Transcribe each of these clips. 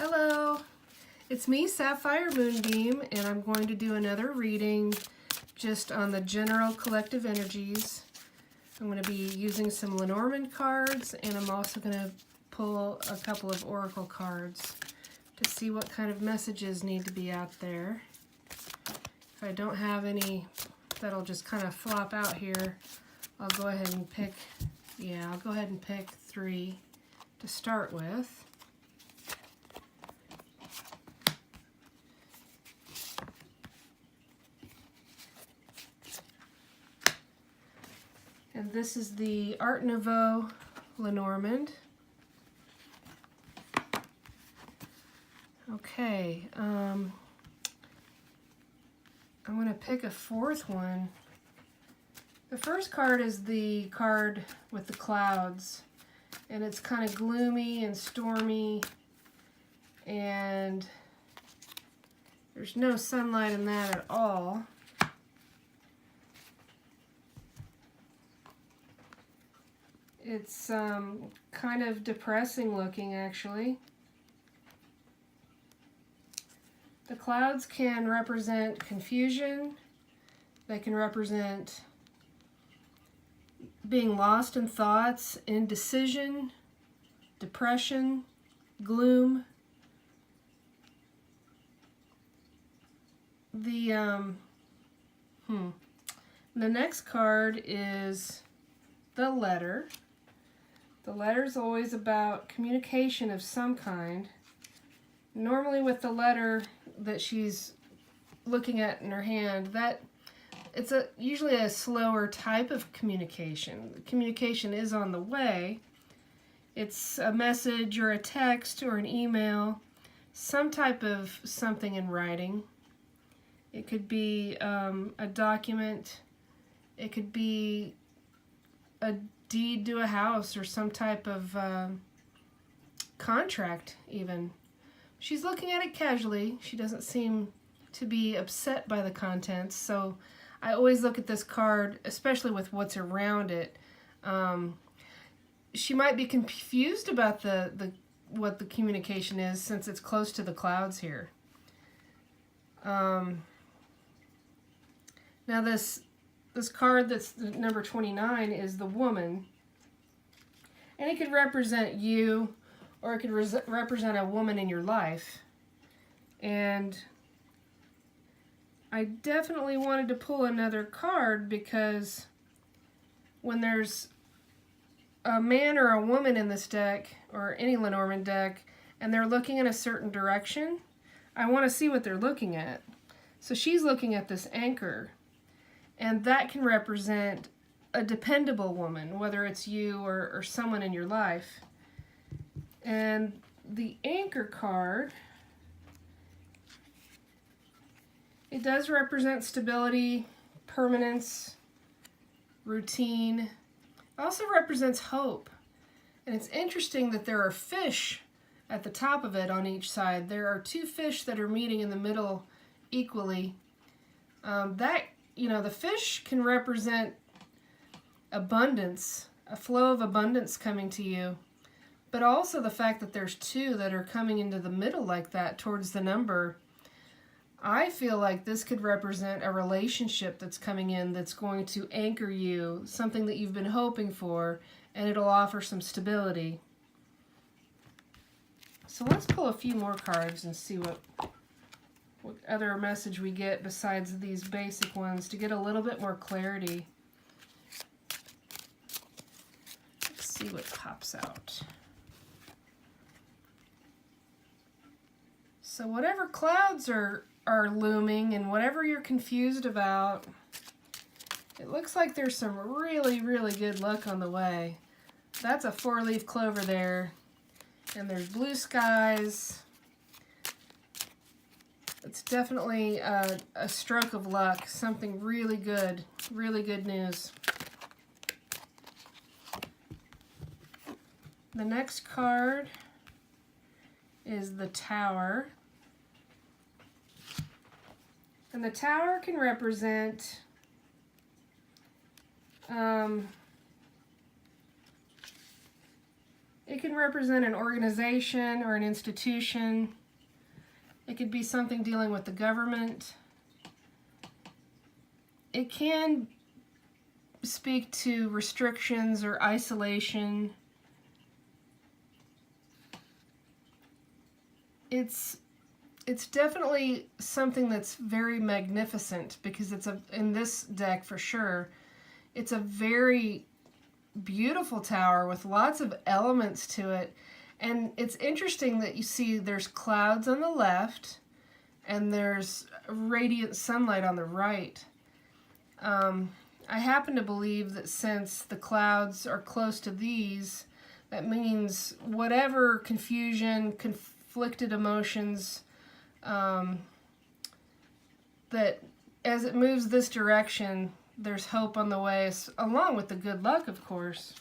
Hello, it's me, Sapphire Moonbeam, and I'm going to do another reading just on the general collective energies. I'm going to be using some Lenormand cards, and I'm also going to pull a couple of oracle cards to see what kind of messages need to be out there. If I don't have any that'll just kind of flop out here, I'll go ahead and pick, I'll go ahead and pick 3 to start with. And this is the Art Nouveau Lenormand. Okay, I'm going to pick a 4th one. The first card is the card with the clouds, and it's kind of gloomy and stormy, and there's no sunlight in that at all. It's kind of depressing looking, actually. The clouds can represent confusion. They can represent being lost in thoughts, indecision, depression, gloom. The next card is the letter. The letter is always about communication of some kind. Normally with the letter that she's looking at in her hand, it's usually a slower type of communication. Communication is on the way. It's a message or a text or an email, some type of something in writing. It could be a document. It could be a deed to a house or some type of contract even. She's looking at it casually. She doesn't seem to be upset by the contents, so I always look at this card, especially with what's around it. She might be confused about what the communication is, since it's close to the clouds here. Now this card that's number 29 is the woman, and it could represent you, or it could represent a woman in your life. And I definitely wanted to pull another card because when there's a man or a woman in this deck, or any Lenormand deck, and they're looking in a certain direction, I want to see what they're looking at. So she's looking at this anchor, and that can represent a dependable woman, whether it's you or someone in your life. And the anchor card, it does represent stability, permanence, routine. It also represents hope. And it's interesting that there are fish at the top of it on each side. There are 2 fish that are meeting in the middle equally. The fish can represent abundance, a flow of abundance coming to you. But also the fact that there's 2 that are coming into the middle like that towards the number. I feel like this could represent a relationship that's coming in that's going to anchor you, something that you've been hoping for, and it'll offer some stability. So let's pull a few more cards and see what other message we get besides these basic ones to get a little bit more clarity. Let's see what pops out. So whatever clouds are looming and whatever you're confused about, it looks like there's some really, really good luck on the way. That's a 4-leaf clover there, and there's blue skies. It's definitely a stroke of luck, something really good news. The next card is the Tower. And the Tower can represent It can represent an organization or an institution. It could be something dealing with the government. It can speak to restrictions or isolation. It's definitely something that's very magnificent, because it's in this deck for sure, it's a very beautiful tower with lots of elements to it. And it's interesting that you see there's clouds on the left and there's radiant sunlight on the right. I happen to believe that since the clouds are close to these, that means whatever confusion, conflicted emotions, that as it moves this direction, there's hope on the way, along with the good luck, of course.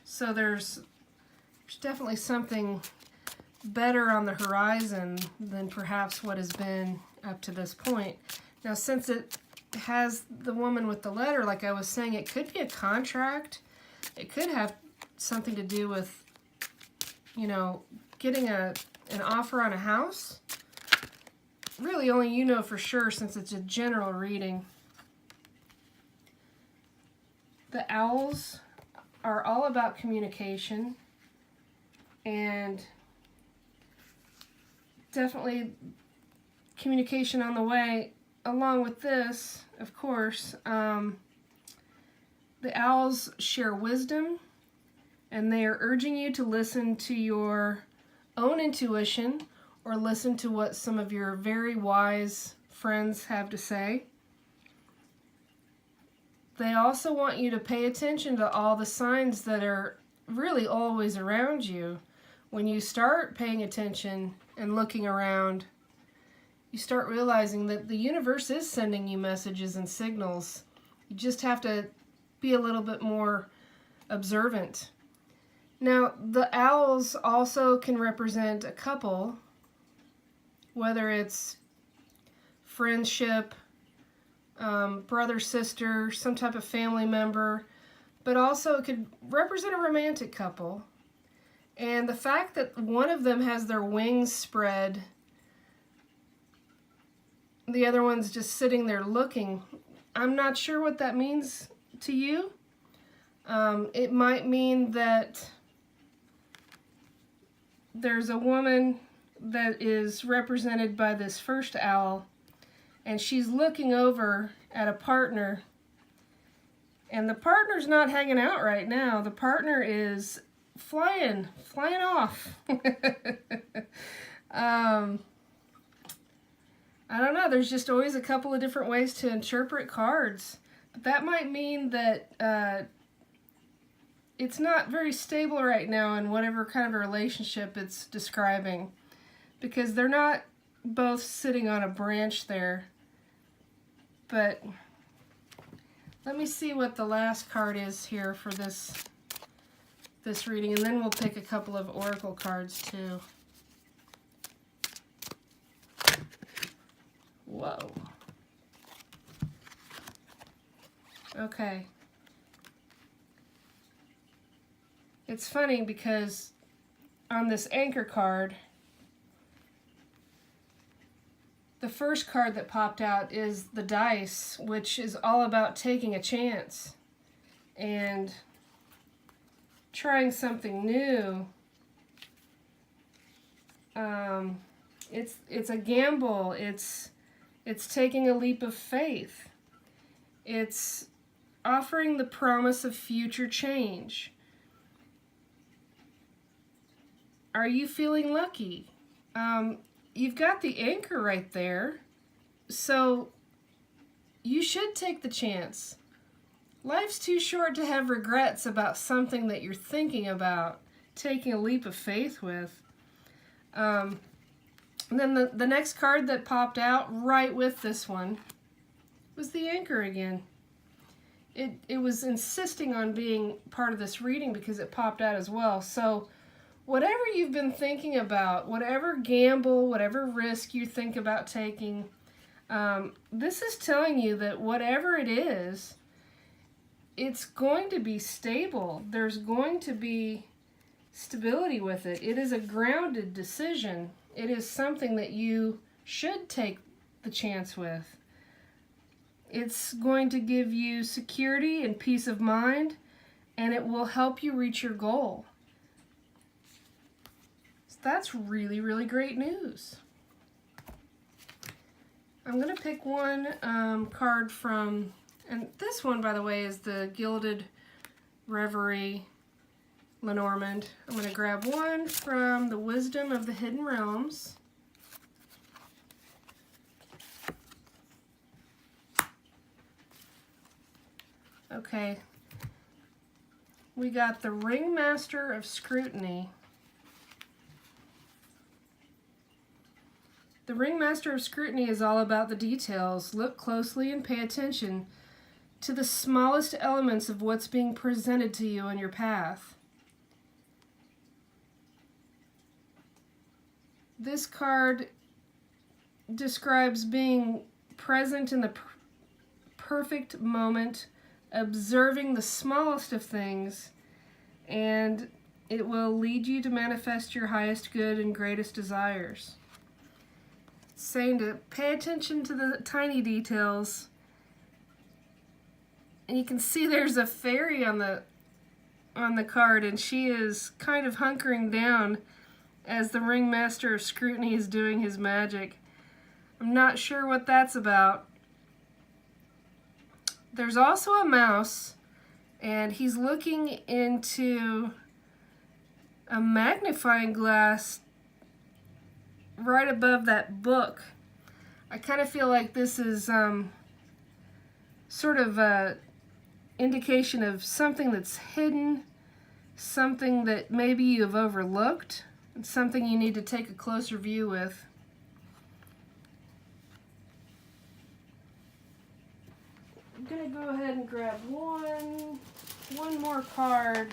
So there's definitely something better on the horizon than perhaps what has been up to this point. Now, since it has the woman with the letter, like I was saying, it could be a contract. It could have something to do with, you know, getting an offer on a house. Really, only you know for sure, since it's a general reading. The owls are all about communication, and definitely communication on the way. Along with this, of course, the owls share wisdom, and they are urging you to listen to your own intuition, or listen to what some of your very wise friends have to say. They also want you to pay attention to all the signs that are really always around you. When you start paying attention and looking around, you start realizing that the universe is sending you messages and signals. You just have to be a little bit more observant. Now, the owls also can represent a couple, whether it's friendship, brother, sister, some type of family member, but also it could represent a romantic couple. And the fact that one of them has their wings spread, the other one's just sitting there looking, I'm not sure what that means to you. It might mean that there's a woman that is represented by this first owl, and she's looking over at a partner, and the partner's not hanging out right now. The partner is flying off. I don't know, there's just always a couple of different ways to interpret cards. But that might mean that it's not very stable right now in whatever kind of a relationship it's describing, because they're not both sitting on a branch there. But let me see what the last card is here for this reading, and then we'll pick a couple of oracle cards too. Whoa. Okay. It's funny because on this anchor card, the first card that popped out is the dice, which is all about taking a chance and trying something new. It's a gamble. It's taking a leap of faith. It's offering the promise of future change. Are you feeling lucky? You've got the anchor right there, so you should take the chance. Life's too short to have regrets about something that you're thinking about taking a leap of faith with. And then the next card that popped out right with this one was the anchor again. It was insisting on being part of this reading because it popped out as well. So whatever you've been thinking about, whatever gamble, whatever risk you think about taking, this is telling you that whatever it is, it's going to be stable. There's going to be stability with it. It is a grounded decision. It is something that you should take the chance with. It's going to give you security and peace of mind, and it will help you reach your goal. So that's really, really great news. I'm going to pick one card from, and this one, by the way, is the Gilded Reverie Lenormand. I'm going to grab one from the Wisdom of the Hidden Realms. Okay, we got the Ringmaster of Scrutiny. The Ringmaster of Scrutiny is all about the details. Look closely and pay attention to the smallest elements of what's being presented to you on your path. This card describes being present in the perfect moment, observing the smallest of things, and it will lead you to manifest your highest good and greatest desires. It's saying to pay attention to the tiny details. And you can see there's a fairy on the card, and she is kind of hunkering down as the Ringmaster of Scrutiny is doing his magic. I'm not sure what that's about. There's also a mouse, and he's looking into a magnifying glass right above that book. I kind of feel like this is sort of a indication of something that's hidden, something that maybe you've overlooked, and something you need to take a closer view with. I'm going to go ahead and grab one more card,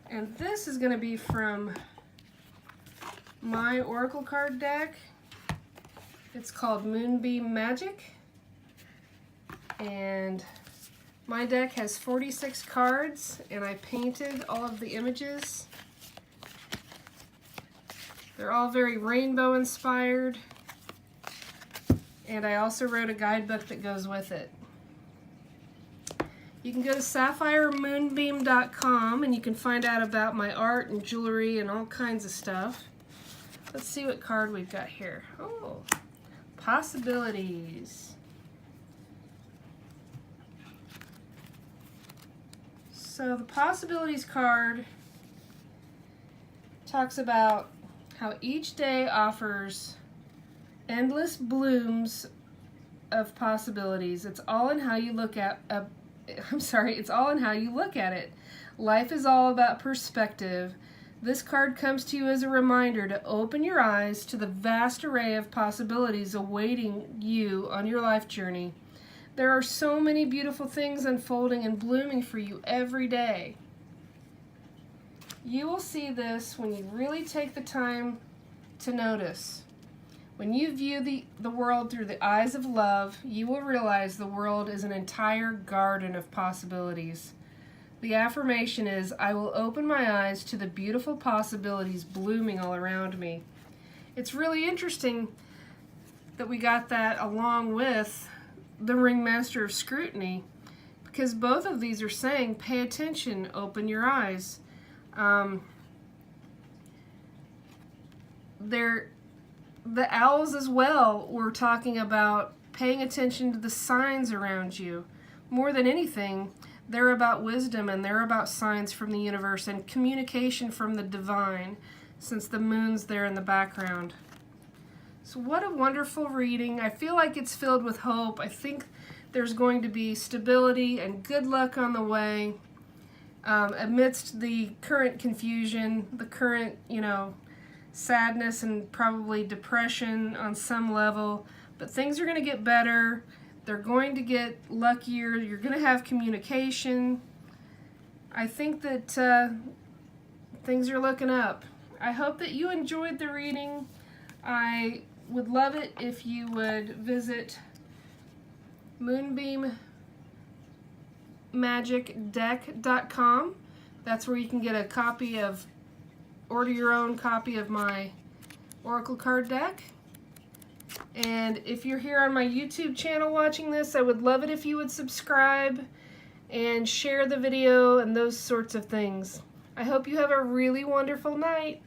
and this is going to be from my Oracle card deck. It's called Moonbeam Magick, and my deck has 46 cards, and I painted all of the images. They're all very rainbow inspired, and I also wrote a guidebook that goes with it. You can go to sapphiremoonbeam.com and you can find out about my art and jewelry and all kinds of stuff. Let's see what card we've got here. Oh, possibilities. So the possibilities card talks about how each day offers endless blooms of possibilities. It's all in how you look at it's all in how you look at it. Life is all about perspective. This card comes to you as a reminder to open your eyes to the vast array of possibilities awaiting you on your life journey. There are so many beautiful things unfolding and blooming for you every day. You will see this when you really take the time to notice. When you view the world through the eyes of love, you will realize the world is an entire garden of possibilities. The affirmation is, I will open my eyes to the beautiful possibilities blooming all around me. It's really interesting that we got that along with the Ringmaster of Scrutiny, because both of these are saying, pay attention, open your eyes. The owls as well were talking about paying attention to the signs around you. More than anything, they're about wisdom, and they're about signs from the universe and communication from the divine, since the moon's there in the background. So what a wonderful reading. I feel like it's filled with hope. I think there's going to be stability and good luck on the way amidst the current confusion, the current, sadness and probably depression on some level. But things are going to get better. They're going to get luckier. You're going to have communication. I think that things are looking up. I hope that you enjoyed the reading. I would love it if you would visit moonbeammagickdeck.com. That's where you can get a copy of order your own copy of my Oracle card deck. And if you're here on my YouTube channel watching this, I would love it if you would subscribe and share the video and those sorts of things. I hope you have a really wonderful night.